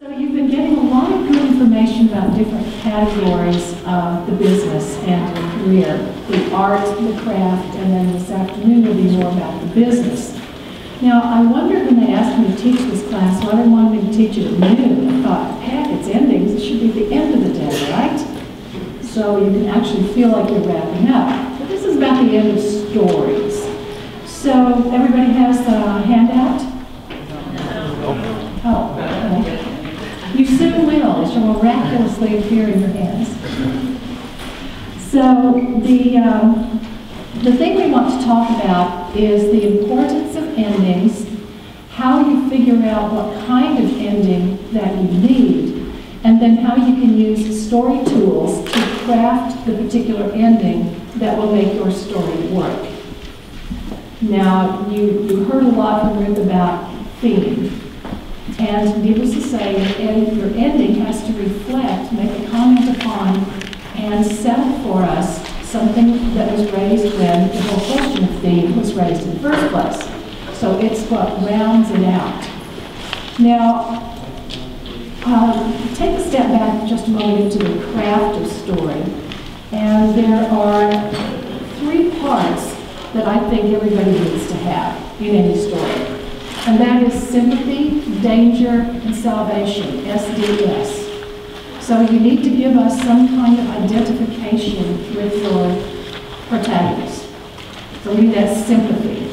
So you've been getting a lot of good information about different categories of the business and the career, the art, the craft, and then this afternoon will be more about the business. Now, I wondered when they asked me to teach this class, why they wanted me to teach it at noon. I thought, heck, it's endings. It should be at the end of the day, right? So you can actually feel like you're wrapping up. But this is about the end of stories. So everybody has a handout? Oh, okay. You soon will. It shall miraculously appear in your hands. So the thing we want to talk about is the importance of endings, how you figure out what kind of ending that you need, and then how you can use story tools to craft the particular ending that will make your story work. Now, you heard a lot from Ruth about theme. And needless to say, your ending has to reflect, make a comment upon, and settle for us something that was raised when the whole question of theme was raised in the first place. So it's what rounds it out. Now, take a step back just a moment into the craft of story. And there are 3 parts that I think everybody needs to have in any story. And that is sympathy, danger, and salvation, SDS. So you need to give us some kind of identification with your protagonist. So we need that sympathy.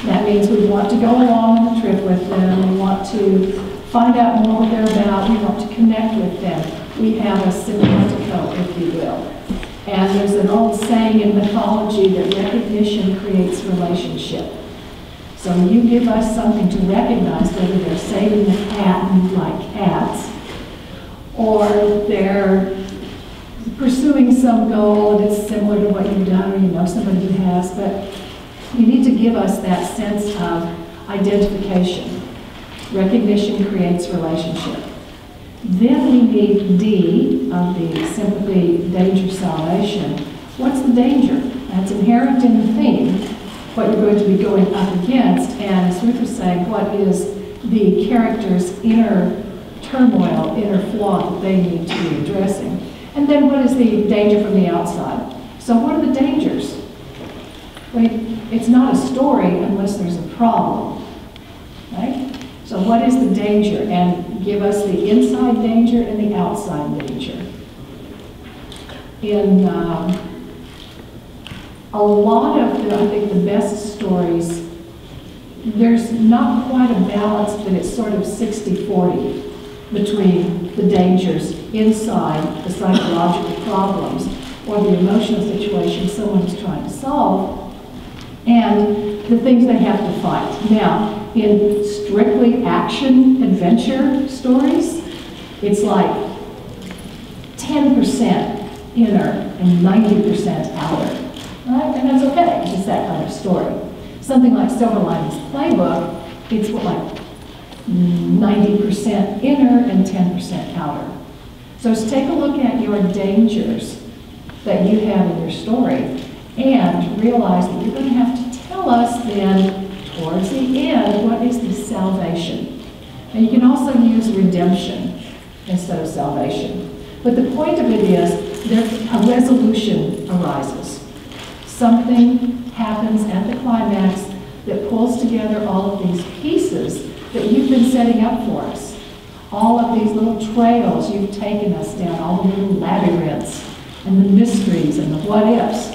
That means we want to go along on the trip with them. We want to find out more what they're about. We want to connect with them. We have a simpatico, if you will. And there's an old saying in mythology that recognition creates relationship. So you give us something to recognize, whether they're saving a cat and you like cats, or they're pursuing some goal and it's similar to what you've done, or you know somebody who has, but you need to give us that sense of identification. Recognition creates relationship. Then we need D of the sympathy, danger, salvation. What's the danger? That's inherent in the theme, what you're going to be going up against, and as Ruth was saying, what is the character's inner turmoil, inner flaw that they need to be addressing. And then what is the danger from the outside? So what are the dangers? It's not a story unless there's a problem, right? So what is the danger? And give us the inside danger and the outside danger. In a lot of I think the best stories, there's not quite a balance, but it's sort of 60-40 between the dangers inside the psychological problems or the emotional situation someone's trying to solve and the things they have to fight. Now, in strictly action adventure stories, it's like 10% inner and 90% outer. Right? And that's okay, it's just that kind of story. Something like Silver Linings Playbook, it's what, like 90% inner and 10% outer. So just take a look at your dangers that you have in your story and realize that you're going to have to tell us then, towards the end, what is the salvation. And you can also use redemption instead of salvation. But the point of it is that a resolution arises. Something happens at the climax that pulls together all of these pieces that you've been setting up for us. All of these little trails you've taken us down, all the little labyrinths and the mysteries and the what-ifs.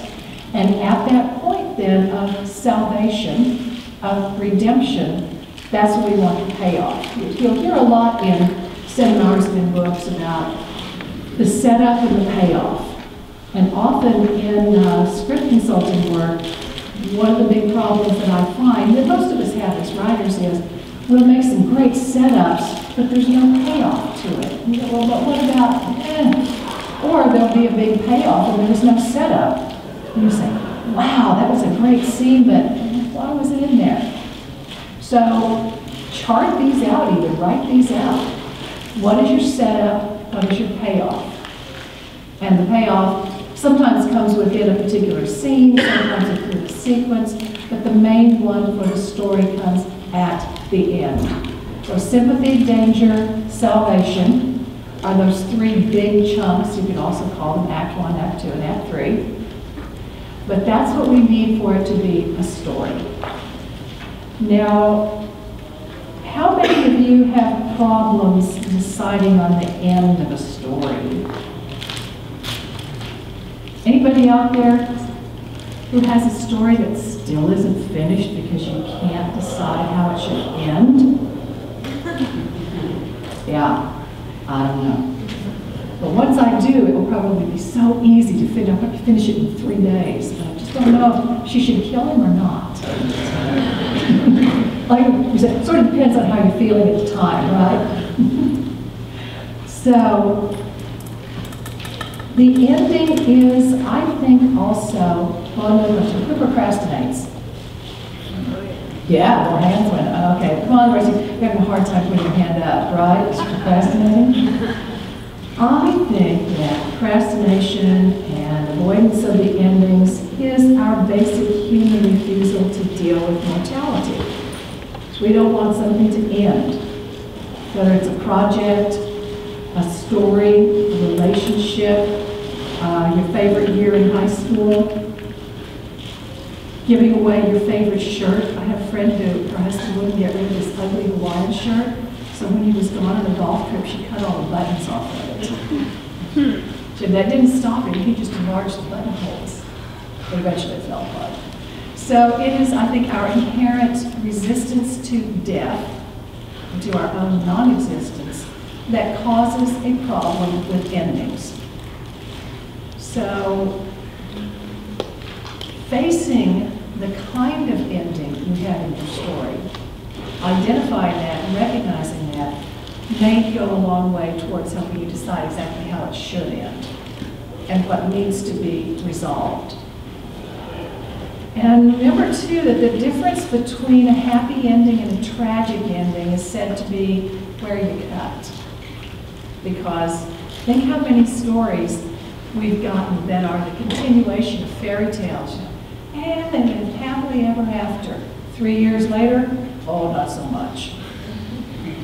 And at that point then of salvation, of redemption, that's what we want to pay off. You'll hear a lot in seminars and in books about the setup and the payoff. And often in script consulting work, one of the big problems that I find that most of us have as writers is we'll make some great setups, but there's no payoff to it. You go, well, but what about, Or there'll be a big payoff and there's no setup. And you say, wow, that was a great scene, but why was it in there? So chart these out, either write these out. What is your setup? What is your payoff? And the payoff sometimes comes within a particular scene, sometimes within a sequence, but the main one for the story comes at the end. So sympathy, danger, salvation are those three big chunks. You could also call them Act 1, Act 2, and Act 3. But that's what we need for it to be a story. Now, how many of you have problems deciding on the end of a story? Anybody out there who has a story that still isn't finished because you can't decide how it should end? Yeah, I don't know. But once I do, it will probably be so easy to finish it in 3 days. But I just don't know if she should kill him or not. Like you said, it sort of depends on how you're feeling at the time, right? So, the ending is, I think, also, well, no question, who procrastinates? Yeah, more hands went up. Okay, come on, Rosie, you're having a hard time putting your hand up, right? Is procrastinating? I think that procrastination and avoidance of the endings is our basic human refusal to deal with mortality. We don't want something to end, whether it's a project, a story, a relationship, your favorite year in high school, giving away your favorite shirt. I have a friend who, her husband wouldn't get rid of this ugly Hawaiian shirt, so when he was gone on a golf trip, she cut all the buttons off of it. So that didn't stop it, he just enlarged the buttonholes. But eventually it fell apart. So it is, I think, our inherent resistance to death, to our own non-existence, that causes a problem with endings. So, facing the kind of ending you have in your story, identifying that and recognizing that may go a long way towards helping you decide exactly how it should end and what needs to be resolved. And remember, too, that the difference between a happy ending and a tragic ending is said to be where you cut. Because think how many stories we've gotten that are the continuation of fairy tales. And they lived happily ever after. 3 years later, oh, not so much.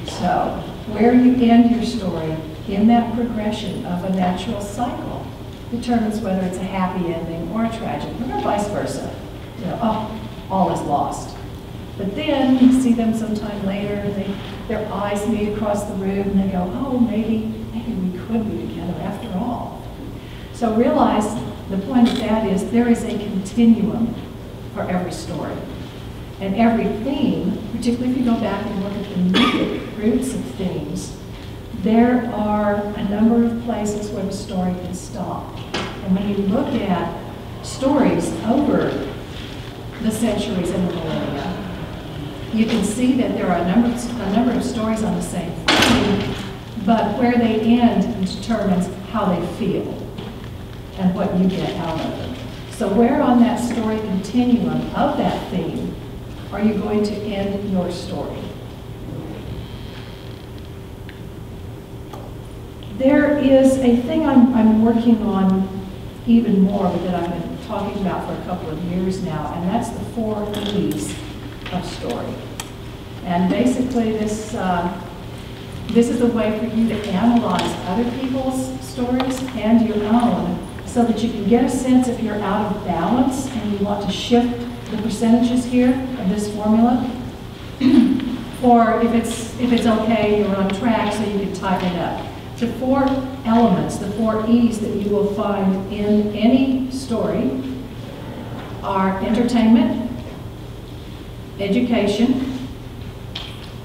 So, where you end your story in that progression of a natural cycle determines whether it's a happy ending or a tragic, or vice versa. You know, oh, all is lost. But then you see them sometime later, and their eyes meet across the room, and they go, oh, maybe we could be together after all. So realize the point of that is there is a continuum for every story. And every theme, particularly if you go back and look at the roots of themes, there are a number of places where the story can stop. And when you look at stories over the centuries and the millennia, you can see that there are a number of stories on the same theme, but where they end determines how they feel and what you get out of it. So where on that story continuum of that theme are you going to end your story? There is a thing I'm working on even more, but that I've been talking about for a couple of years now, and that's the 4 E's of story. And basically this is a way for you to analyze other people's stories and your own so that you can get a sense if you're out of balance and you want to shift the percentages here of this formula, or if it's okay, you're on track, so you can tighten it up. The 4 elements, the 4 E's that you will find in any story are entertainment, education,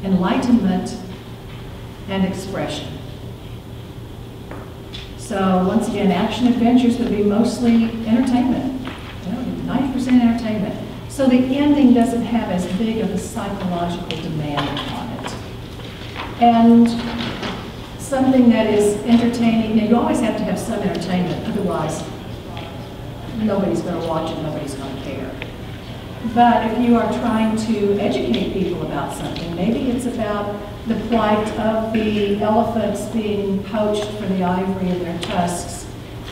enlightenment, and expression. So once again, action adventures would be mostly entertainment, 90% entertainment. So the ending doesn't have as big of a psychological demand upon it. And something that is entertaining, now you always have to have some entertainment, otherwise nobody's going to watch it, nobody's going to care. But if you are trying to educate people about something, maybe it's about the plight of the elephants being poached for the ivory in their tusks,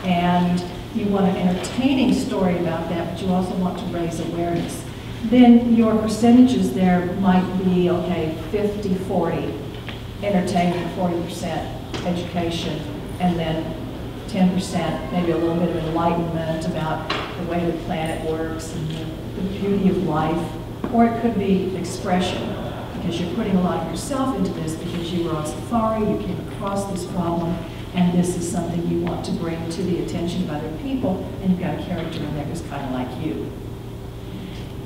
and you want an entertaining story about that, but you also want to raise awareness. Then your percentages there might be, okay, 50-40. entertainment, 40% education, and then 10%, maybe a little bit of enlightenment about the way the planet works and the beauty of life. Or it could be expression, because you're putting a lot of yourself into this because you were on safari, you came across this problem, and this is something you want to bring to the attention of other people, and you've got a character in there who's kind of like you.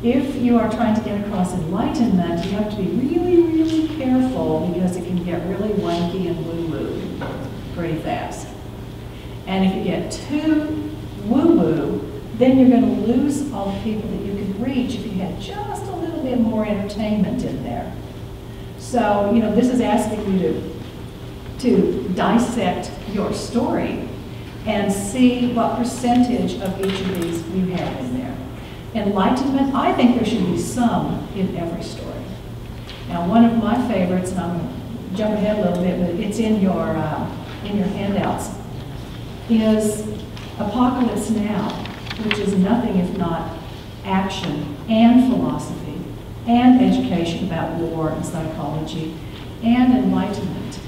If you are trying to get across enlightenment, you have to be really, really careful because it can get really wanky and woo-woo pretty fast. And if you get too woo-woo, then you're going to lose all the people that you could reach if you had just a little bit more entertainment in there. So, you know, this is asking you to dissect your story and see what percentage of each of these you have in there. Enlightenment, I think there should be some in every story. Now, one of my favorites, and I'm going to jump ahead a little bit, but it's in your handouts, is Apocalypse Now, which is nothing if not action and philosophy and education about war and psychology and enlightenment.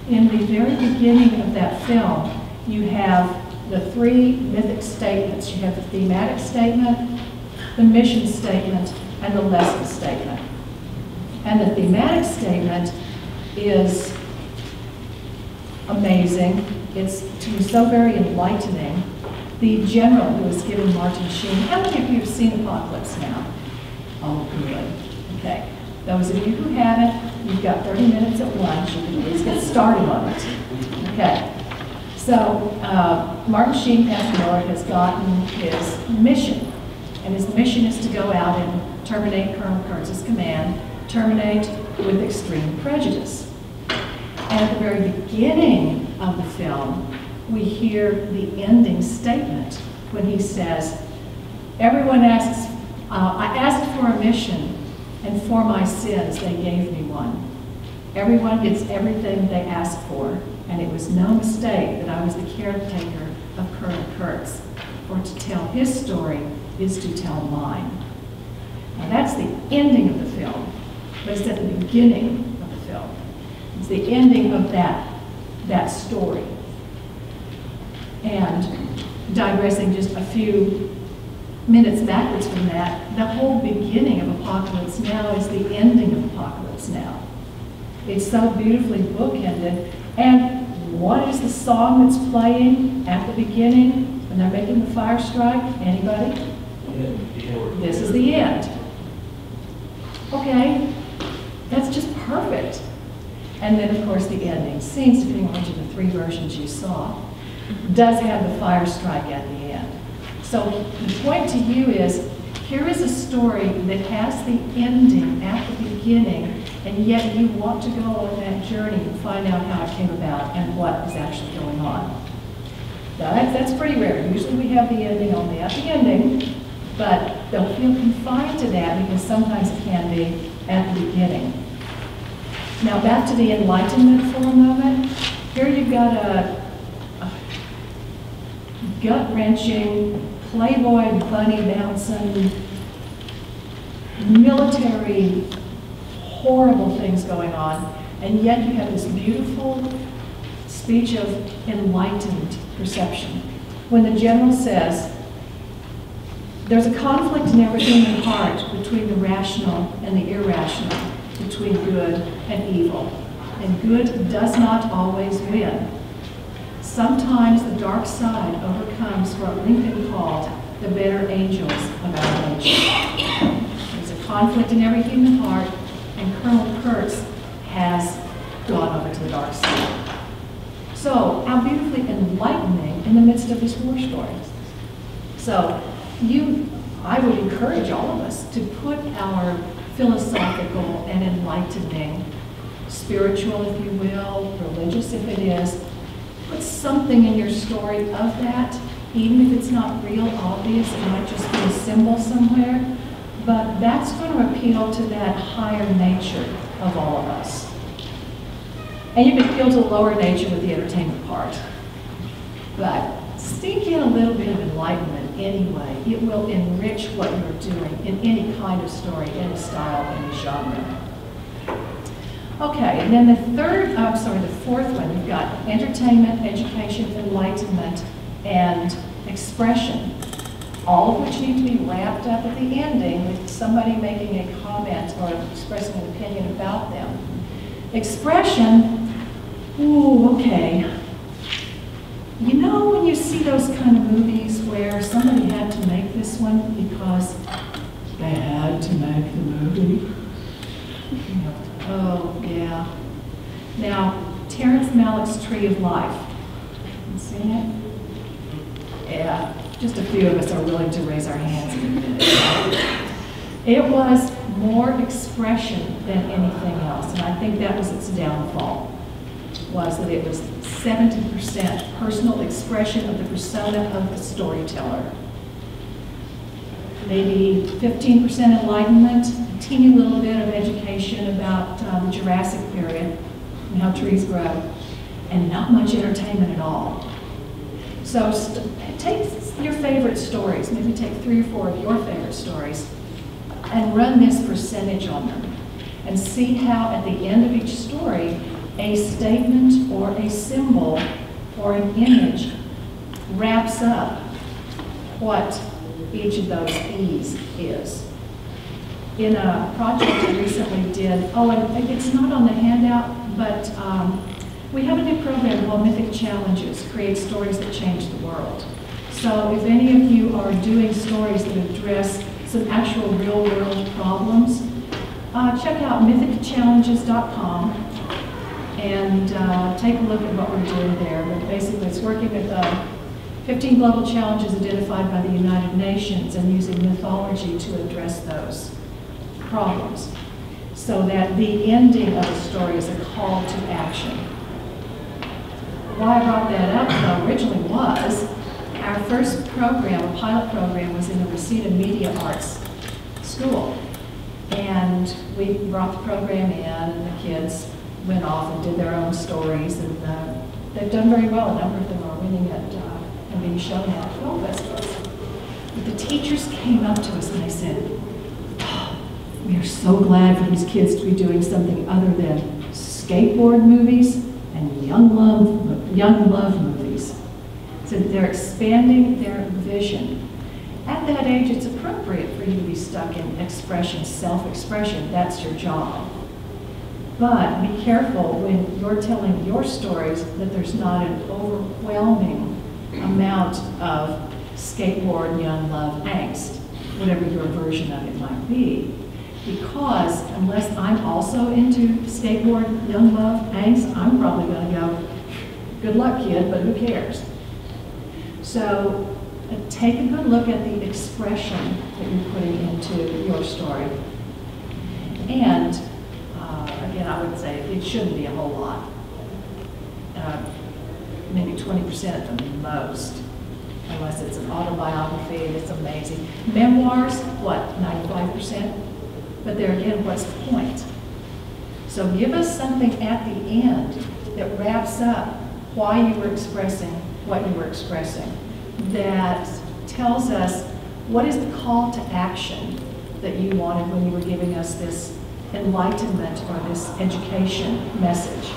In the very beginning of that film, you have the three mythic statements. You have the thematic statement, the mission statement, and the lesson statement. And the thematic statement is amazing. It's to me so very enlightening. The general who is giving Martin Sheen, how many of you have seen Apocalypse Now? Oh, good. Okay. Those of you who haven't, you've got 30 minutes at lunch. You can at least get started on it. Okay. So Martin Sheen, Pastor Miller, has gotten his mission. And his mission is to go out and terminate Colonel Kurtz's command, terminate with extreme prejudice. And at the very beginning of the film, we hear the ending statement when he says, everyone asks, I asked for a mission, and for my sins they gave me one. Everyone gets everything they ask for, and it was no mistake that I was the caretaker of Colonel Kurtz. For to tell his story is to tell mine. Now that's the ending of the film, but it's at the beginning of the film. It's the ending of that story. And digressing just a few minutes backwards from that, the whole beginning of Apocalypse Now is the ending of Apocalypse Now. It's so beautifully bookended. And what is the song that's playing at the beginning when they're making the fire strike? Anybody? This is the end. Okay, that's just perfect. And then, of course, the ending scenes, depending on which of the three versions you saw, does have the fire strike at the end. So the point to you is, here is a story that has the ending at the beginning, and yet you want to go on that journey and find out how it came about and what is actually going on. Now that's pretty rare. Usually we have the ending only at the ending, but don't feel confined to that because sometimes it can be at the beginning. Now back to the Enlightenment for a moment. Here you've got a gut-wrenching, Playboy bunny bouncing, military, horrible things going on, and yet you have this beautiful speech of enlightened perception. When the general says, there's a conflict in every human heart between the rational and the irrational, between good and evil, and good does not always win. Sometimes the dark side overcomes what Lincoln called the better angels of our nature. There's a conflict in every human heart, and Colonel Kurtz has gone over to the dark side. So, how beautifully enlightening in the midst of this war story. So, I would encourage all of us to put our philosophical and enlightening, spiritual if you will, religious if it is, put something in your story of that, even if it's not real obvious, it might just be a symbol somewhere, but that's going to appeal to that higher nature of all of us. And you can appeal to the lower nature with the entertainment part. But sneak in a little bit of enlightenment anyway. It will enrich what you're doing in any kind of story, any style, any genre. Okay, and then the fourth one, you've got entertainment, education, enlightenment, and expression, all of which need to be wrapped up at the ending with somebody making a comment or expressing an opinion about them. Expression, ooh, okay. You know when you see those kind of movies where somebody had to make this one because they had to make the movie? Oh, yeah. Now, Terrence Malick's Tree of Life. You seen it? Yeah, just a few of us are willing to raise our hands in a minute. It was more expression than anything else, and I think that was its downfall, was that it was 70% personal expression of the persona of the storyteller. Maybe 15% enlightenment, a teeny little bit of education about the Jurassic period and how trees grow, and not much entertainment at all. So take your favorite stories, maybe take 3 or 4 of your favorite stories, and run this percentage on them, and see how at the end of each story, a statement or a symbol or an image wraps up what each of those E's is. In a project I recently did, and it's not on the handout, but we have a new program called Mythic Challenges, Create Stories That Change the World. So if any of you are doing stories that address some actual real-world problems, check out mythicchallenges.com and take a look at what we're doing there. But basically, it's working with 15 global challenges identified by the United Nations and using mythology to address those problems, so that the ending of the story is a call to action. Why I brought that up, though, originally was our first program, a pilot program, was in the Reseda Media Arts School. And we brought the program in, and the kids went off and did their own stories, and they've done very well. A number of them are winning at and being shown at film festivals. But the teachers came up to us and they said, oh, we are so glad for these kids to be doing something other than skateboard movies and young love movies. So they're expanding their vision. At that age, it's appropriate for you to be stuck in expression, self-expression. That's your job. But be careful when you're telling your stories that there's not an overwhelming amount of skateboard, young love angst, whatever your version of it might be. Because unless I'm also into skateboard, young love angst, I'm probably going to go, good luck, kid, but who cares? So take a good look at the expression that you're putting into your story. And again, I would say it shouldn't be a whole lot. Maybe 20% at the most, unless it's an autobiography and it's amazing. Memoirs, what, 95%? But there again, what's the point? So give us something at the end that wraps up why you were expressing what you were expressing, that tells us what is the call to action that you wanted when you were giving us this enlightenment or this education message.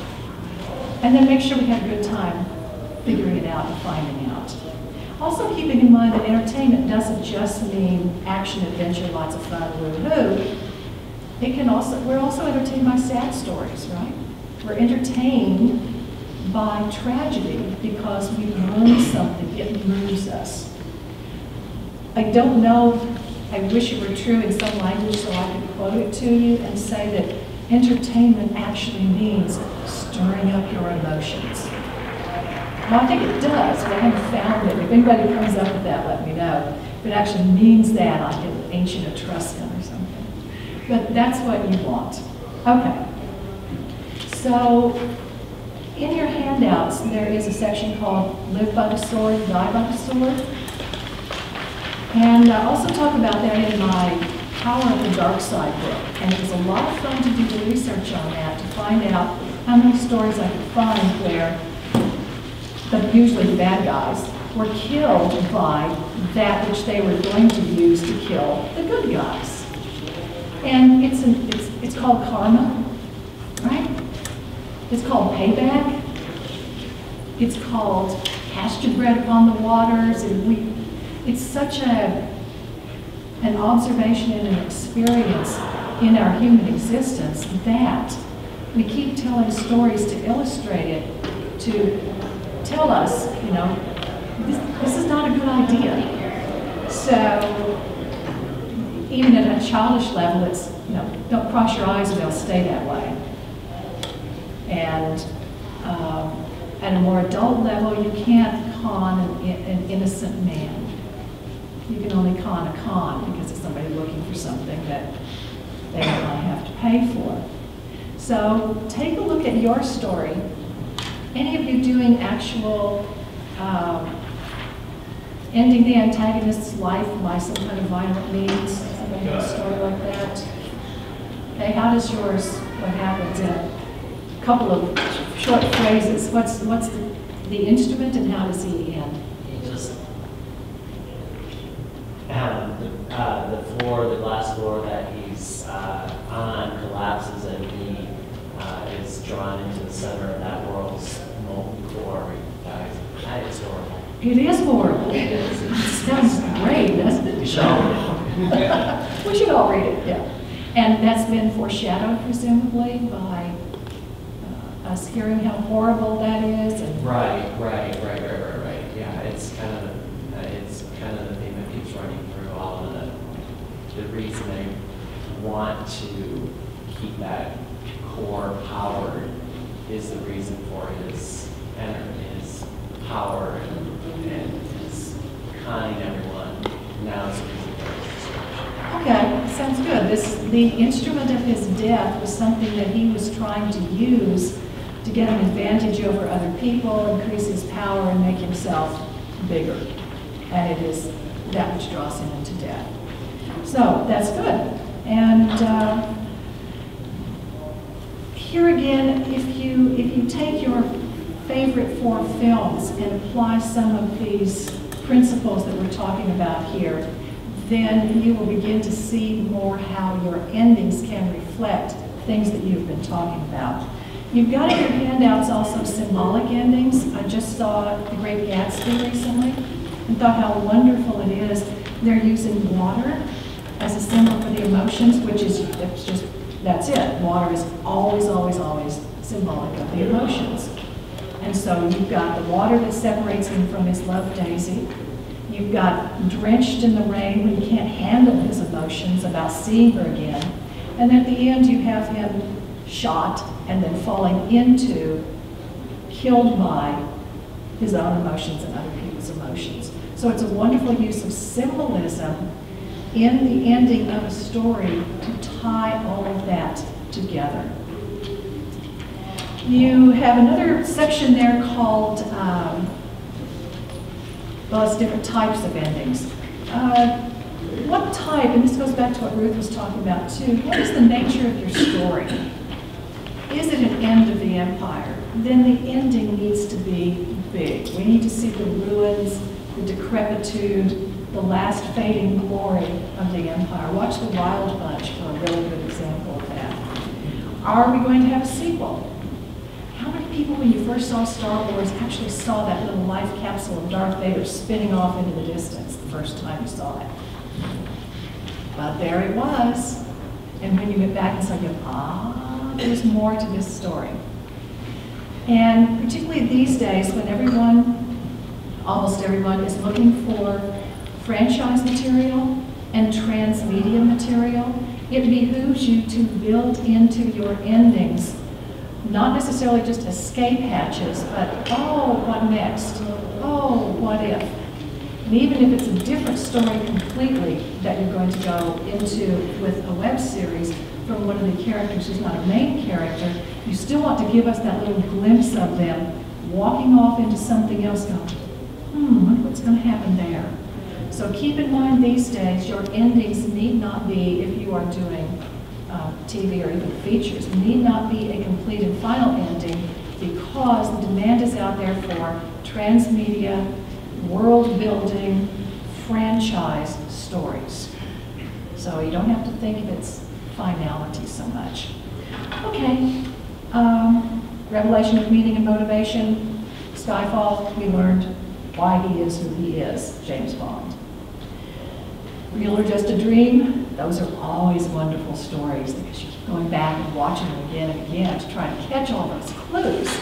And then make sure we have a good time figuring it out and finding out. Also keeping in mind that entertainment doesn't just mean action, adventure, lots of fun, woo-hoo. It can also, we're also entertained by sad stories, right? We're entertained by tragedy because we learn something, it moves us. I don't know, I wish it were true in some language so I could quote it to you and say that entertainment actually means stirring up your emotions. Well, I think it does, but I haven't found it. If anybody comes up with that, let me know. If it actually means that, like an ancient Etruscan or something. But that's what you want. Okay. So, in your handouts, there is a section called Live by the Sword, Die by the Sword. And I also talk about that in my Power of the Dark Side book. And it was a lot of fun to do the research on that, to find out how many stories I could find where, but usually the bad guys, were killed by that which they were going to use to kill the good guys. And it's called karma, right? It's called Payback. It's called Cast Your Bread Upon the Waters. And it's such an observation and an experience in our human existence that we keep telling stories to illustrate it, to tell us, this is not a good idea. So even at a childish level, it's, don't cross your eyes or they'll stay that way. And at a more adult level, you can't con an innocent man. You can only con a con because it's somebody looking for something that they don't want to have to pay for. So take a look at your story. Any of you doing actual ending the antagonist's life by some kind of violent means? Somebody have a story like that? Okay, how does yours, what happens in a couple of short phrases? What's the instrument and how does he end? He just, the glass floor that he's on collapses and he is drawn into the center of that world's molten core. It's horrible. It is horrible. It is. It sounds great, doesn't it? We should all read it. We should all read it, yeah. And that's been foreshadowed, presumably, by us hearing how horrible that is. And Right. Yeah, it's kind of the thing that keeps running through all of the reason they want to keep that core powered is the reason for his power and his conning everyone. Now it's the reason for his destruction. okay, sounds good. The instrument of his death was something that he was trying to use to get an advantage over other people, increase his power, and make himself bigger. And it is that which draws him into death. So that's good. And here again, if you take your favorite 4 films and apply some of these principles that we're talking about here, then you will begin to see more how your endings can reflect things that you've been talking about. You've got in your handouts also symbolic endings. I just saw The Great Gatsby recently and thought how wonderful it is. They're using water as a symbol for the emotions, which is that's it. Water is always, always, always symbolic of the emotions. And so you've got the water that separates him from his love, Daisy. You've got drenched in the rain when he can't handle his emotions about seeing her again. And at the end, you have him shot and then falling into, killed by his own emotions and other people's emotions. So it's a wonderful use of symbolism in the ending of a story to tie all of that together. You have another section there called, well, it's different types of endings. What type, and this goes back to what Ruth was talking about too, what is the nature of your story? Is it an end of the empire? Then the ending needs to be big. We need to see the ruins, the decrepitude, the last fading glory of the empire. Watch The Wild Bunch for a really good example of that. Are we going to have a sequel? How many people, when you first saw Star Wars, actually saw that little life capsule of Darth Vader spinning off into the distance the first time you saw it? But there it was. And when you went back and saw, you go, there's more to this story. And particularly these days when almost everyone is looking for franchise material and transmedia material, it behooves you to build into your endings not necessarily just escape hatches, but, oh, what next? Oh, what if? And even if it's a different story completely that you're going to go into with a web series from one of the characters who's not a main character, you still want to give us that little glimpse of them walking off into something else going, wonder what's going to happen there. So keep in mind these days, your endings need not be, if you are doing TV or even features, need not be a complete and final ending because the demand is out there for transmedia, world-building, franchise stories. So you don't have to think of its finality so much. Okay, Revelation of meaning and motivation, Skyfall, we learned why he is who he is, James Bond. Real or Just a Dream, those are always wonderful stories because you keep going back and watching them again and again to try and catch all those clues.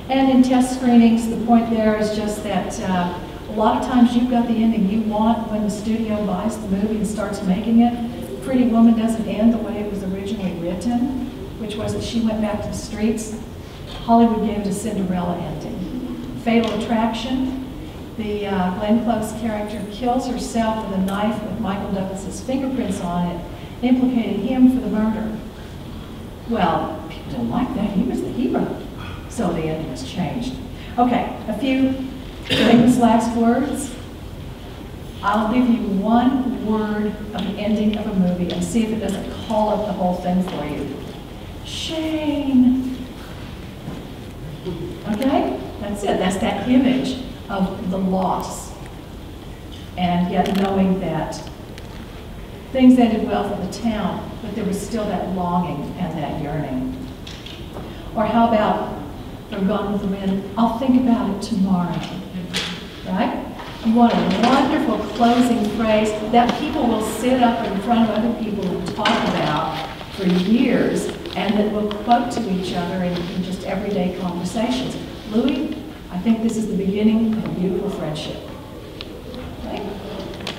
And in test screenings, the point there is just that a lot of times you've got the ending you want when the studio buys the movie and starts making it. Pretty Woman doesn't end the way it was originally written, which was that she went back to the streets. Hollywood gave it a Cinderella ending. Fatal Attraction, the Glenn Close character kills herself with a knife with Michael Douglas's fingerprints on it, implicating him for the murder. Well, people didn't like that. He was the hero. So the ending was changed. Okay, a few famous last words. I'll give you one word of the ending of a movie and see if it doesn't call up the whole thing for you. Shame. Okay? That's it. That's that image of the loss. And yet knowing that things ended well for the town, but there was still that longing and that yearning. Or how about from Gone with the Wind, I'll think about it tomorrow. Right? You want a wonderful closing phrase that people will sit up in front of other people and talk about for years, and that will quote to each other in just everyday conversations. Louis, I think this is the beginning of a beautiful friendship. Okay?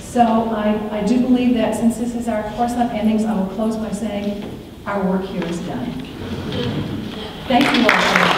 So I do believe that since this is our course on endings, I will close by saying our work here is done. Thank you all.